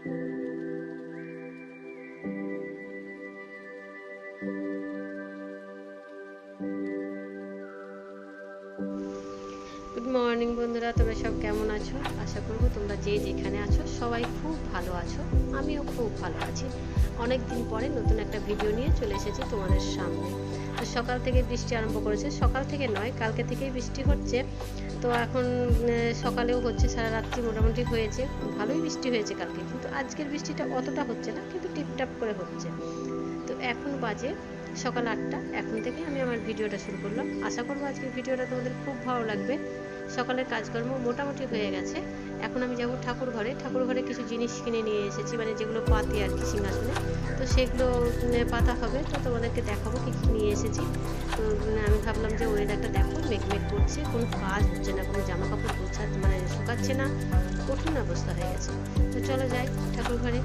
Good morning বন্ধুরা, তোমরা সব কেমন আছো? আশা করবো তোমরা যে যেখানে আছো সবাই খুব ভালো আছো। আমিও খুব ভালো আছি। অনেক দিন পরে নতুন একটা ভিডিও নিয়ে চলে এসেছি তোমাদের সামনে। তো সকাল থেকে বৃষ্টি আরম্ভ করেছে, সকাল থেকে নয় কালকে থেকেই বৃষ্টি হচ্ছে। তো এখন সকালেও হচ্ছে, সারা রাত্রি মোটামুটি হয়েছে, ভালোই বৃষ্টি হয়েছে কালকে, কিন্তু আজকের বৃষ্টিটা অতটা হচ্ছে না, কিন্তু টিপটাপ করে হচ্ছে। তো এখন বাজে সকাল 8টা। এখন থেকে আমি আমার ভিডিওটা শুরু করলাম। আশা করবো আজকের ভিডিওটা তোমাদের খুব ভালো লাগবে। সকালের কাজকর্ম মোটামুটি হয়ে গেছে। এখন আমি যাব ঠাকুর ঘরে। ঠাকুর ঘরে কিছু জিনিস কিনে নিয়ে এসেছি, মানে যেগুলো পাতি আর কি সিংহাসনে। তো সেগুলো পাতা হবে, তো তোমাদেরকে দেখাবো কী কী নিয়ে এসেছি। তো আমি ভাবলাম যে ওয়েদারটা দেখো, মেঘমেঘ করছে, কোনো কাজ হচ্ছে না, কোনো জামা কাপড় গোছাতে মানে শুকাচ্ছে না, কঠিন অবস্থা হয়ে গেছে। তো চলো যাই ঠাকুর ঘরে।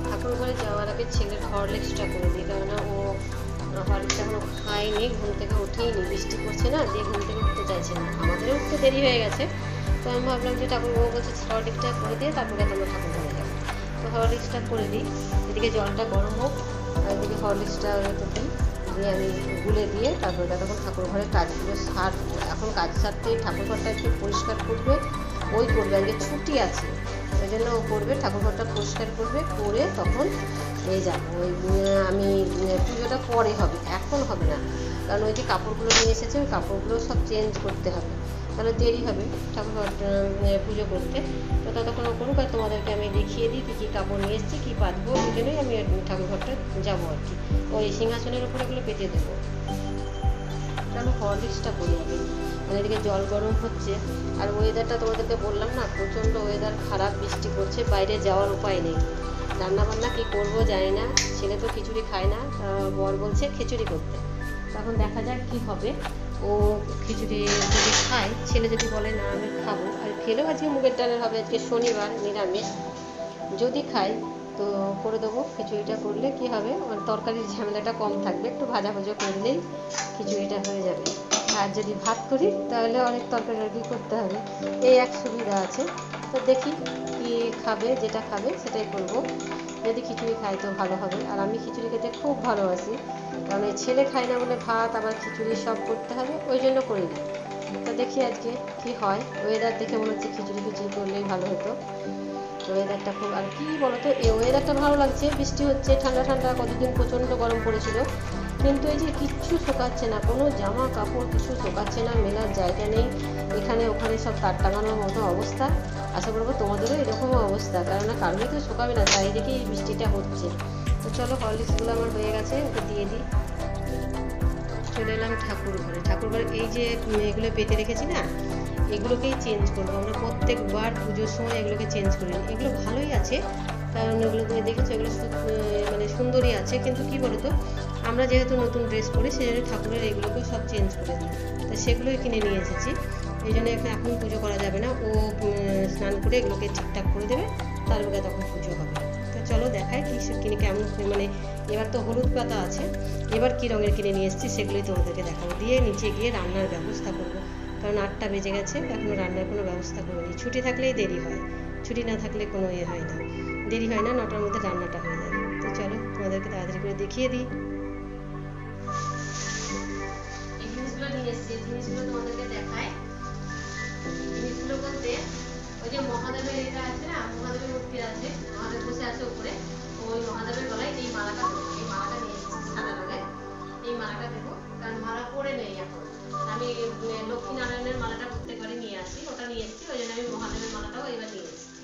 ঠাকুর ঘরে যাওয়ার আগে ছেলের হরলিক্সটা করে দিই, কেননা ও হরলিক্সটা এখনো খায়নি, ঘুম থেকে উঠেইনি, বৃষ্টি পড়ছে না, দিয়ে ঘুম থেকে উঠতে চাইছে না। আমাদেরও উঠতে দেরি হয়ে গেছে। তো আমি ভাবলাম যে ঠাকুর বাবু বলছে হরলিক্সটা করে দিয়ে তারপরে তোমরা ঠাকুর ঘরে যাবো। তো হরলিক্সটা করে দিই, এদিকে জলটা গরম হোক আর এদিকে হরলিক্সটা একটু দিই, দিয়ে আমি গুলে দিয়ে তারপরে তখন ঠাকুর ঘরের কাজগুলো সারবো। এখন কাজ সারতেই ঠাকুর ঘরটা একটু পরিষ্কার করবে, ওই করবে, আজকে ছুটি আছে ওই জন্য ও করবে, ঠাকুর ঘরটা পরিষ্কার করবে, করে তখন এই যাবো। ওই আমি পুজোটা পরে হবে, এখন হবে না, কারণ ওই যে কাপড়গুলো নিয়ে এসেছে ওই কাপড়গুলো সব চেঞ্জ করতে হবে, তাহলে দেরি হবে ঠাকুর ঘর পুজো করতে। তো ততক্ষণ ও করুক, আর তোমাদেরকে আমি দেখিয়ে দিই কী কী কাপড় নিয়ে এসেছি, কী পাতবো, ওই জন্যই আমি ঠাকুর ঘরটা যাবো আর কি। ওই সিংহাসনের উপরে এগুলো পেতে দেবো। চলো হরলিক্সটা করি আমি। মানে এদিকে জল গরম হচ্ছে, আর ওয়েদারটা তোমাদেরকে বললাম না, প্রচণ্ড ওয়েদার খারাপ, বৃষ্টি পড়ছে, বাইরে যাওয়ার উপায় নেই। রান্নাবান্না কী করবো জানি না, ছেলে তো খিচুড়ি খায় না, বর বলছে খিচুড়ি করতে। তখন দেখা যাক কী হবে। ও খিচুড়ি যদি খায়, ছেলে যদি বলে না আমি খাবো, আর খেলেও আজকে মুগের ডালের হবে, আজকে শনিবার নিরামিষ। যদি খাই তো করে দেবো। খিচুড়িটা করলে কি হবে, মানে তরকারির ঝামেলাটা কম থাকবে, একটু ভাজা ভাজা করে দিলেই খিচুড়িটা হয়ে যাবে। আর যদি ভাত করি তাহলে অনেক তরকারি আর কি করতে হবে, এই এক সুবিধা আছে। তো দেখি কি খাবে, যেটা খাবে সেটাই করব। যদি খিচুড়ি খাই তো ভালো হবে, আর আমি খিচুড়ি খেতে খুব ভালোবাসি, কারণ এই ছেলে খায় না বলে ভাত আবার খিচুড়ি সব করতে হবে, ওই জন্য করি না। তো দেখি আজকে কি হয়, ওয়েদার দেখে মনে হচ্ছে খিচুড়ি করলেই ভালো হতো। ওয়েদারটা খুব, আর কি বলতো, এই ওয়েদারটা ভালো লাগছে, বৃষ্টি হচ্ছে, ঠান্ডা ঠান্ডা, কতদিন প্রচণ্ড গরম পড়েছিল, কিন্তু এই যে কিচ্ছু শোকাচ্ছে না, কোনো জামা কাপড় কিছু শোকাচ্ছে না, মেলার জায়গা নেই, এখানে ওখানে সব তার টাঙানোর মতো অবস্থা। আশা করবো তোমাদেরও এরকম অবস্থা, কেননা কারোরই তো শোকাবে না, চারিদিকে এই বৃষ্টিটা হচ্ছে। তো চলো হরলিক্সগুলো আমার হয়ে গেছে, ওকে দিয়ে দিই। চলে এলাম ঠাকুর ঘরে। ঠাকুর ঘরে এই যে এগুলো পেতে রেখেছি না, এগুলোকেই চেঞ্জ করবো আমরা প্রত্যেকবার পুজোর সময়, এগুলোকে চেঞ্জ করি। এগুলো ভালোই আছে, কারণ এগুলো তুমি দেখেছো, এগুলো মানে সুন্দরই আছে, কিন্তু কি বলতো, আমরা যেহেতু নতুন ড্রেস পরি সেই জন্য ঠাকুরের এগুলোকেও সব চেঞ্জ করে দিই। তো সেগুলোই কিনে নিয়ে এসেছি, এই জন্য এখন পুজো করা যাবে না, ও স্নান করে এগুলোকে ঠিকঠাক করে দেবে, তারপরে তখন পুজো হবে। তো চলো দেখাই কি কিনে, কেমন মানে এবার তো হলুদ পাতা আছে, এবার কী রঙের কিনে নিয়ে এসেছি সেগুলোই তোমাদেরকে দেখাবো, দিয়ে নিচে গিয়ে রান্নার ব্যবস্থা করবো, কারণ 8টা বেজে গেছে, এখনও রান্নার কোনো ব্যবস্থা করিনি। ছুটি থাকলেই দেরি হয়, ছুটি না থাকলে কোনো হয় না, দেরি হয় না, 9টার মধ্যে রান্নাটা হয়ে যায়। তো চলো তোমাদেরকে তাড়াতাড়ি করে দেখিয়ে দিই। এই জিনিসগুলো নিয়ে এসেছি, জিনিসগুলো তোমাদেরকে দেখায়। জিনিসগুলো বলতে ওই যে মহাদেবের এটা আছে না, মহাদেবের মূর্তি আছে, মহাদেব বসে আছে উপরে, ওই মহাদেবের গলায় এই মালাটা দেবো, এই মালাটা নিয়ে এসেছি সাদা রঙের, এই মালাটা দেবো, কারণ মালা পরে নেই এখন। আমি লক্ষ্মী নারায়ণের মালাটা প্রত্যেকবারই নিয়ে আসি, ওটা নিয়ে এসেছি, ওই জন্য আমি মহাদেবের মালাটাও এবার নিয়ে এসেছি।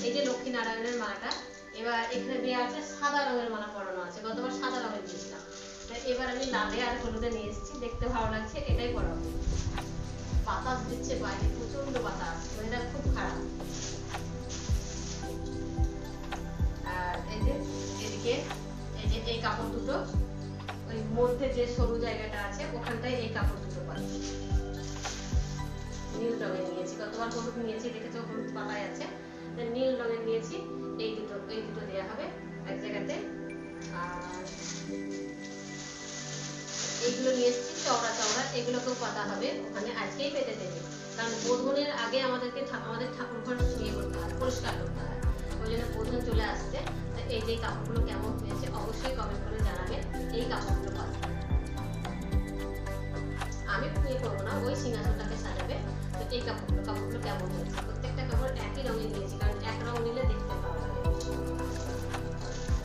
এই যে লক্ষ্মী নারায়ণের মালাটা, এবার এখানে দেওয়া আছে সাদা রঙের মালা পরানো আছে, গতবার সাদা রঙের দিয়েছিলাম, এবার আমি লালে আর হলুদে নিয়ে এসেছি, দেখতে ভালো লাগছে, এটাই পরাবো। বাতাস দিচ্ছে বাইরে, প্রচন্ড বাতাস, ওয়েদার খুব খারাপ। আর এই যে এদিকে এই যে এই কাপড় দুটো, ওই মধ্যে যে সরু জায়গাটা আছে ওখানটায় এই কাপড় দুটো পাই, নীল রঙের নিয়েছি, গতবার হলুদ নিয়েছি, দেখেছো হলুদ পাতায় আছে, নীল রঙের নিয়েছি, এই দুটো দেওয়া হবে এক জায়গাতে। আর এইগুলো নিয়ে এসেছি চওড়া চওড়া, এগুলোকেও পাতা হবে ওখানে, আজকেই পেতে দেবে, কারণ মানে বোধনের আগে আমাদের ঠাকুর ঘর ইয়ে করতে হয়, পরিষ্কার করতে হয়। ওই জন্য বোধন চলে আসছে। এই যে কাপড়গুলো কেমন হয়েছে অবশ্যই কমেন্ট করে জানাবেন। এই কাপড়গুলো পাবে, আমি ইয়ে করবো না, ওই সিংহাসনটাকে সাজাবে। তো এই কাপড়গুলো কেমন হয়েছে, প্রত্যেকটা কাপড় একই রঙে দিয়েছি, কারণ এক রঙ নিলে দেখতে ভালো লাগে।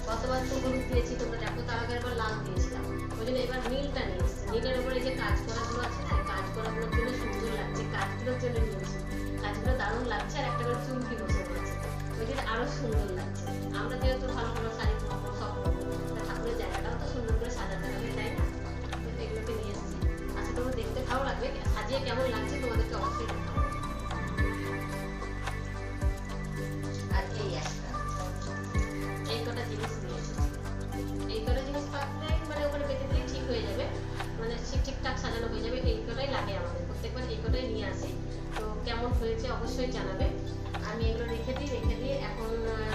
গতবার তো হলুদ দিয়েছি তোমরা দেখো, তার আগে একবার লাল দিয়েছিলাম, ওই জন্য এবার নীলটা নিয়ে এসেছি। নীলের উপরে যে কাজ করাগুলো আছে না, কাজ করাগুলোর জন্য সুন্দর লাগছে, কাজগুলোর জন্য নিয়েছি। কাজগুলো দারুণ লাগছে, আর একটা করে চুমকি বসে পড়েছে, ওই জন্য আরো সুন্দর লাগছে। আমরা যেহেতু ভালো ভালো শাড়ি পরবো, সব করবো, ঠাকুরের জায়গাটাও তো সুন্দর করে সাজাতে হবে, তাই না? এগুলোকে নিয়ে এসেছি। আচ্ছা, তোমরা দেখতে ভালো লাগবে, সাজিয়ে কেমন লাগছে তোমাদেরকে অবশ্যই দেখাবো। আর এই কটা জিনিস নিয়ে এসেছি। এই কটা জিনিস পাতলে মানে ওখানে পেতে দিলে ঠিক হয়ে যাবে, মানে ঠিকঠাক সাজানো হয়ে যাবে। এই কটাই লাগে আমাদের, প্রত্যেকবার এই কটাই নিয়ে আসি। তো কেমন হয়েছে অবশ্যই জানাবে। আমি এগুলো রেখে দিয়ে এখন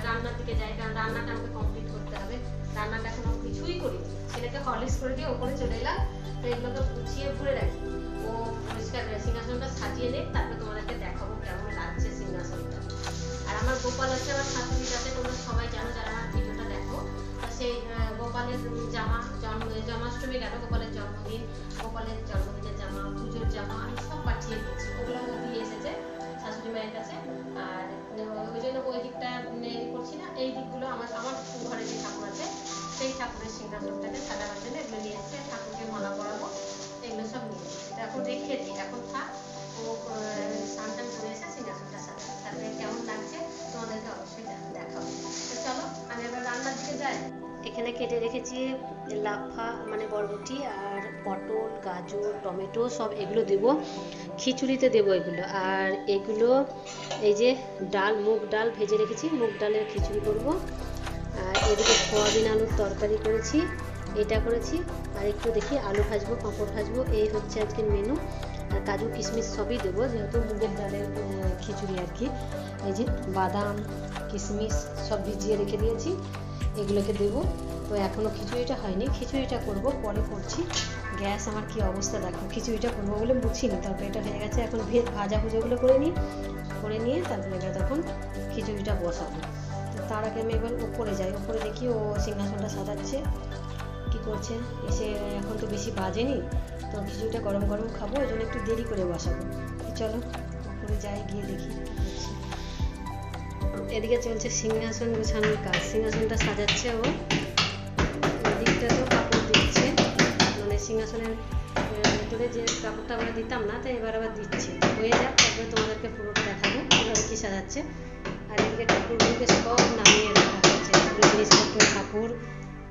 রান্নার দিকে যাই, কারণ রান্নাটা আমাকে কমপ্লিট করতে হবে। রান্নাটা এখন কিছুই করিনি, ছেলেকে হরলিক্স করে দিয়ে ওপরে চলে এলাম। তো এগুলোকে গুছিয়ে ভরে রাখি, ও পরিষ্কার সিংহাসনটা সাজিয়ে নেই, তারপরে তোমাদেরকে দেখাবো কেমন লাগছে সিংহাসনটা। আর আমার গোপাল আছে, আমার শাশুড়ি আছে, তোমরা সবাই জানো যারা আমার ভিডিওটা দেখো। সেই গোপালের জামা, জন্মাষ্টমী গেল, গোপালের জন্মদিন, গোপালের জন্মদিনের জামা, পুজোর জামা আমি সব পাঠিয়ে দিয়েছি। ওগুলো দিয়ে এসেছে শাশুড়ি মায়ের কাছে। আর ওই জন্য ওই দিকটা করছি না, এই দিকগুলো আমার ঘরে যে ঠাকুর আছে সেই ঠাকুরের সিংহাসনটাকে সাজানোর জন্য এগুলো নিয়ে এসেছে। ঠাকুরকে মালা পরাবো, এগুলো সব নিয়ে এসেছি। এখন রেখে দিই, এখন থাক, ও স্নান টান করে এসে সিংহাসনটা সাজাবে। তারপরে কেমন লাগছে তোমাদেরকে অবশ্যই দেখাবো। তো চলো আমি এবার রান্নার দিকে যাই। এখানে কেটে রেখেছি লাফা মানে বরবটি, আর পটল, গাজর, টমেটো সব এগুলো দেবো, খিচুড়িতে দেবো এগুলো। আর এগুলো এই যে ডাল, মুগ ডাল ভেজে রেখেছি, মুগ ডালের খিচুড়ি করব। আর এদিকে সোয়াবিন আলুর তরকারি করেছি, এটা করেছি। আর একটু দেখি আলু ভাজবো, পাঁপড় ভাজবো, এই হচ্ছে আজকের মেনু। আর কাজু কিশমিশ সবই দেবো, যেহেতু মুগের ডালের খিচুড়ি আর কি। এই যে বাদাম, কিশমিশ সব ভিজিয়ে রেখে দিয়েছি, এগুলোকে দেবো। তো এখনও খিচুড়িটা হয়নি, খিচুড়িটা করব পরে করছি। গ্যাস আমার কি অবস্থা দেখো, খিচুড়িটা করবো বলে মুছিনি, তারপরে এটা হয়ে গেছে। এখন ভাজা ভুজাগুলো করে নিয়ে তারপরে এটা তখন খিচুড়িটা বসাবো। তো তার আগে আমি এবার উপরে যাই, উপরে দেখি ও সিংহাসনটা সাজাচ্ছে, কি করছে এসে। এখন তো বেশি বাজেনি, তো খিচুড়িটা গরম গরম খাবো, ওই জন্য একটু দেরি করে বসাবো। চলো উপরে যাই, গিয়ে দেখি কি করছে। এদিকে চলছে সিংহাসন গোছানোর কাজ, সিংহাসনটা সাজাচ্ছে ও। এদিকটা তো কাপড় দিচ্ছে, মানে সিংহাসনের ভেতরে যে কাপড়টা আমরা দিতাম না, তাই এবার আবার দিচ্ছে। হয়ে যাক, তারপরে তোমাদেরকে পুরোটা দেখাবো কীভাবে কী সাজাচ্ছে। আর এদিকে ঠাকুরগুলোকে সব নামিয়ে রাখা হয়েছে, ঠাকুরের জিনিসপত্র, কাপড়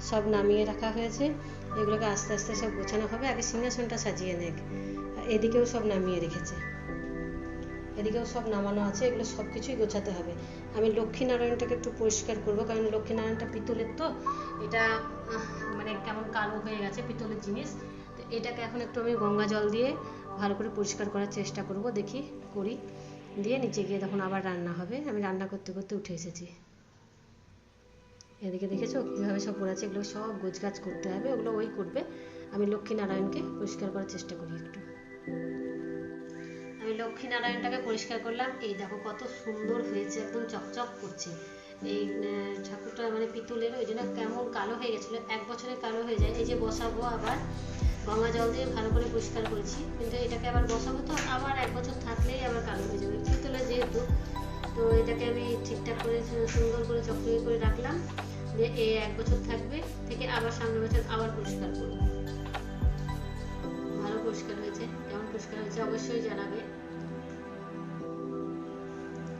সব নামিয়ে রাখা হয়েছে। এগুলোকে আস্তে আস্তে সব গোছানো হবে, আগে সিংহাসনটা সাজিয়ে নেক। এদিকেও সব নামিয়ে রেখেছে, এদিকেও সব নামানো আছে, এগুলো সব কিছুই গোছাতে হবে। আমি লক্ষ্মীনারায়ণটাকে একটু পরিষ্কার করব, কারণ লক্ষ্মীনারায়ণটা পিতলের, তো এটা মানে কেমন কালো হয়ে গেছে পিতলের জিনিস। তো এটাকে এখন একটু আমি গঙ্গা জল দিয়ে ভালো করে পরিষ্কার করার চেষ্টা করব, দেখি করি। দিয়ে নিচে গিয়ে তখন আবার রান্না হবে। আমি রান্না করতে করতে উঠে এসেছি। এদিকে দেখেছো কীভাবে সব পড়েছে, এগুলো সব গোছগাছ করতে হবে, ওগুলো ওই করবে। আমি লক্ষ্মীনারায়ণকে পরিষ্কার করার চেষ্টা করি একটু। আমি লক্ষ্মীনারায়ণটাকে পরিষ্কার করলাম, এই দেখো কত সুন্দর হয়েছে, একদম চকচক করছে। এই ঠাকুরটা মানে পিতলের, ওই জন্য কেমন কালো হয়ে গেছিলো, 1 বছরে কালো হয়ে যায়। এই যে বসাবো, আবার গঙ্গা জল দিয়ে ভালো করে পরিষ্কার করেছি, কিন্তু এটাকে আবার বসাবো তো আবার 1 বছর থাকলেই আবার কালো হয়ে যাবে পিতলের যেহেতু। তো এটাকে আমি ঠিকঠাক করে সুন্দর করে চকচকে করে রাখলাম, যে এই 1 বছর থাকবে, থেকে আবার সামনের বছর আবার পরিষ্কার করবো। ভালো পরিষ্কার হয়েছে, কেমন পরিষ্কার হয়েছে অবশ্যই জানাবে।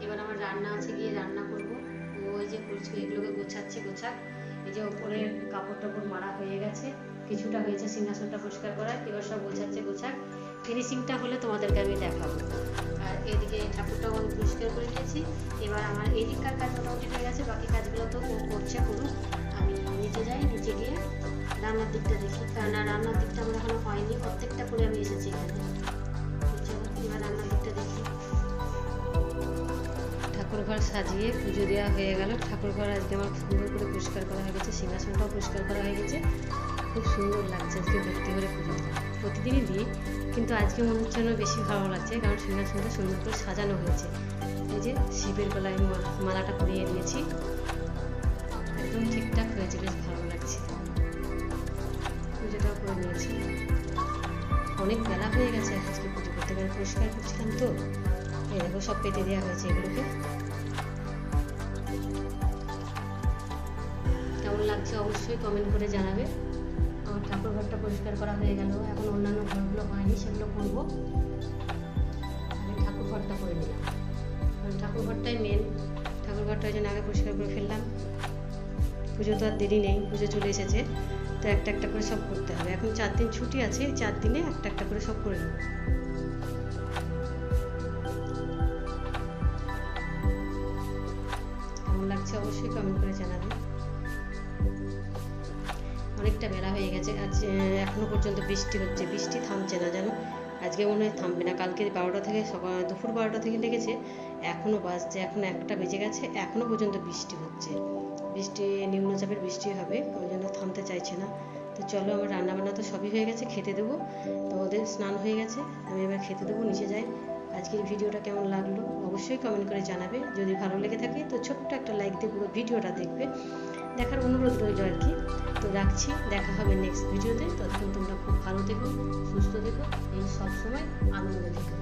এবার আমার রান্না আছে, গিয়ে রান্না করবো। ওই যে এগুলোকে গোছাচ্ছে, গোছাক। এই যে ওপরের কাপড় টাপড় মারা হয়ে গেছে, কিছুটা হয়েছে সিংহাসনটা পরিষ্কার করার, এবার সব গোছাচ্ছে, গোছাক। ফিনিশিংটা হলে তোমাদেরকে আমি দেখাবো। আর এদিকে ঠাকুরটাও আমি পরিষ্কার করে নিয়েছি। এবার আমার এই দিককার কাজ মোটামুটি হয়ে গেছে, বাকি কাজগুলো তো ও করছে, করুক। আমি নিচে যাই, নিচে গিয়ে রান্নার দিকটা দেখি, কারণ রান্নার দিকটা আমার এখনো হয়নি, প্রত্যেকটা করে আমি এসেছি এখানে। এবার রান্নার দিকটা দেখি। ঠাকুরঘর সাজিয়ে পুজো দেওয়া হয়ে গেল। ঠাকুরঘর আজকে আমার সুন্দর করে পরিষ্কার করা হয়ে গেছে, সিংহাসনটাও পরিষ্কার করা হয়ে গেছে, খুব সুন্দর লাগছে। আজকে ভক্তি করে পুজো দেওয়া প্রতিদিনই দিই, কিন্তু আজকে মনে হচ্ছে যেন বেশি ভালো লাগছে, কারণ সিংহাসনটা সুন্দর করে সাজানো হয়েছে। এই যে শিবের গলায় মালাটা পরিয়ে দিয়েছি, একদম ঠিকঠাক হয়েছে, বেশ ভালো লাগছে। পুজোটাও করে নিয়েছি। অনেক বেলা হয়ে গেছে আজকে পুজো করতে, কারণ পরিষ্কার করছিলাম তো। এই দেখো সব পেতে দেওয়া হয়েছে এগুলোকে। কেমন লাগছে অবশ্যই কমেন্ট করে জানাবে। আমার ঠাকুর ঘরটা পরিষ্কার করা হয়ে গেল, এখন অন্যান্য ঘরগুলো হয়নি, সেগুলো করবো। আমি ঠাকুর ঘরটা করে নিলাম, কারণ ঠাকুর ঘরটাই মেন। ঠাকুর ঘরটা ওই জন্য আগে পরিষ্কার করে ফেললাম। পুজো তো আর দেরি নেই, পুজো চলে এসেছে, তো একটা একটা করে সব করতে হবে। এখন 4 দিন ছুটি আছে, 4 দিনে একটা একটা করে সব করে নেব। কেমন লাগছে অবশ্যই কমেন্ট করে জানাবে। অনেকটা বেলা হয়ে গেছে, আজ এখনো পর্যন্ত বৃষ্টি হচ্ছে, বৃষ্টি থামছে না জানো। আজকে মনে হয় থামবে না। কালকে 12টা থেকে দুপুর 12টা থেকে লেগেছে, এখনো বাজছে, এখন 1টা বেজে গেছে, এখনো পর্যন্ত বৃষ্টি হচ্ছে। বৃষ্টি নিম্নচাপের বৃষ্টি হবে, ওই জন্য থামতে চাইছে না। তো চলো, আমার রান্নাবান্না তো সবই হয়ে গেছে, খেতে দেবো। তো ওদের স্নান হয়ে গেছে, আমি এবার খেতে দেবো, নিচে যাই। আজকের ভিডিওটা কেমন লাগলো অবশ্যই কমেন্ট করে জানাবে। যদি ভালো লেগে থাকে তো ছোট্ট একটা লাইক দিয়ে পুরো ভিডিওটা দেখবে, দেখার অনুরোধ রইল আর কি। তো রাখছি, দেখা হবে নেক্সট ভিডিওতে। ততক্ষণ তোমরা খুব ভালো থেকো, সুস্থ থেকো, এই সবসময় আনন্দে থেকো।